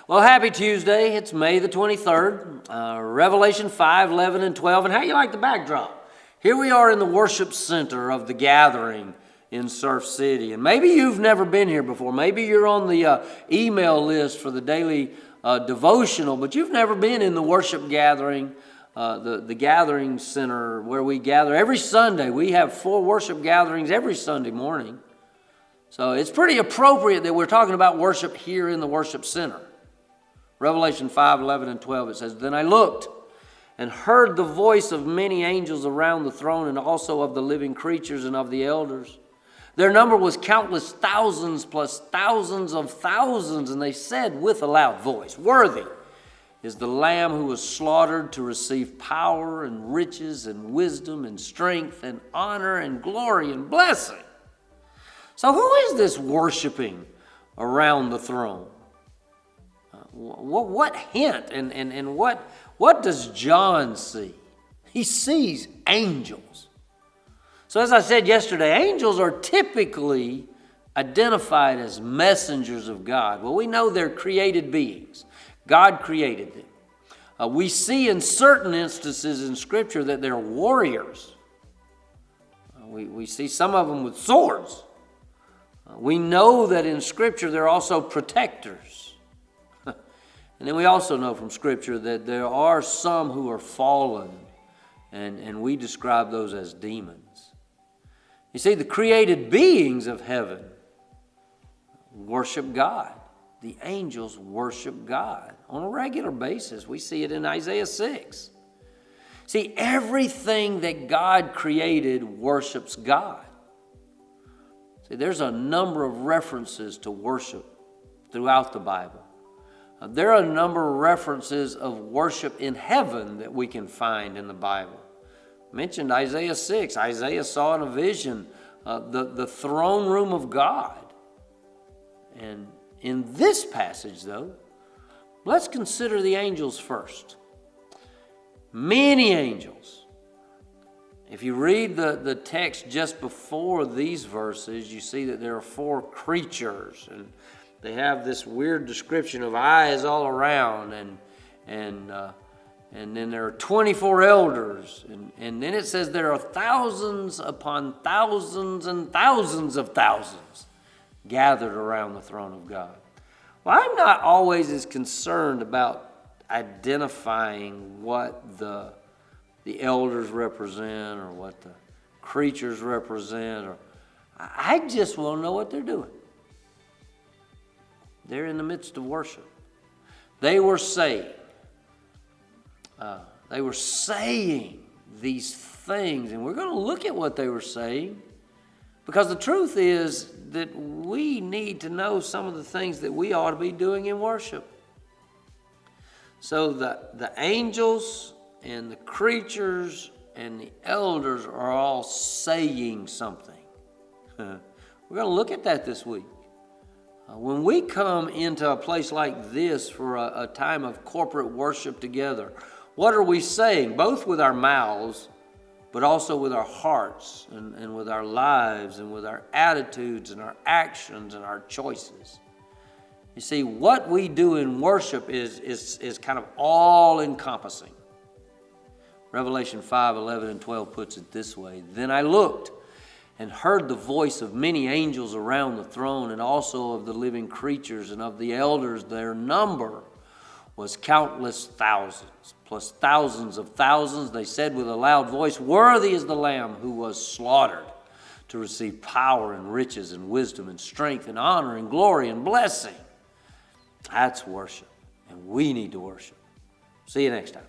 Well, happy Tuesday. It's May the 23rd, Revelation 5, 11, and 12. And how you like the backdrop? Here we are in the worship center of the gathering in Surf City. And maybe you've never been here before. Maybe you're on the email list for the daily devotional, but you've never been in the worship gathering, the gathering center where we gather every Sunday. We have 4 worship gatherings every Sunday morning. So it's pretty appropriate that we're talking about worship here in the worship center. Revelation 5, 11, and 12, it says, "Then I looked and heard the voice of many angels around the throne and also of the living creatures and of the elders. Their number was countless thousands plus thousands of thousands, and they said with a loud voice, 'Worthy is the Lamb who was slaughtered to receive power and riches and wisdom and strength and honor and glory and blessing.'" So who is this worshiping around the throne? What hint and what does John see? He sees angels. So as I said yesterday, angels are typically identified as messengers of God. Well, we know they're created beings. God created them. We see in certain instances in Scripture that they're warriors. We see some of them with swords. We know that in Scripture they're also protectors. And then we also know from Scripture that there are some who are fallen, and we describe those as demons. You see, the created beings of heaven worship God. The angels worship God on a regular basis. We see it in Isaiah 6. See, everything that God created worships God. See, there's a number of references to worship throughout the Bible. There are a number of references of worship in heaven that we can find in the Bible. I mentioned Isaiah 6. Isaiah saw in a vision the throne room of God. And in this passage, though, let's consider the angels first. Many angels. If you read the text just before these verses, you see that there are 4 creatures, and they have this weird description of eyes all around, and then there are 24 elders, and then it says there are thousands upon thousands and thousands of thousands gathered around the throne of God. Well, I'm not always as concerned about identifying what the elders represent or what the creatures represent. I just want to know what they're doing. They're in the midst of worship. They were saying these things, and we're going to look at what they were saying, because the truth is that we need to know some of the things that we ought to be doing in worship. So the angels and the creatures and the elders are all saying something. We're going to look at that this week. When we come into a place like this for a time of corporate worship together, what are we saying? Both with our mouths, but also with our hearts and with our lives and with our attitudes and our actions and our choices. You see, what we do in worship is kind of all-encompassing. Revelation 5, 11, and 12 puts it this way. "Then I looked and heard the voice of many angels around the throne and also of the living creatures and of the elders. Their number was countless thousands, plus thousands of thousands. They said with a loud voice, 'Worthy is the Lamb who was slaughtered to receive power and riches and wisdom and strength and honor and glory and blessing.'" That's worship, and we need to worship. See you next time.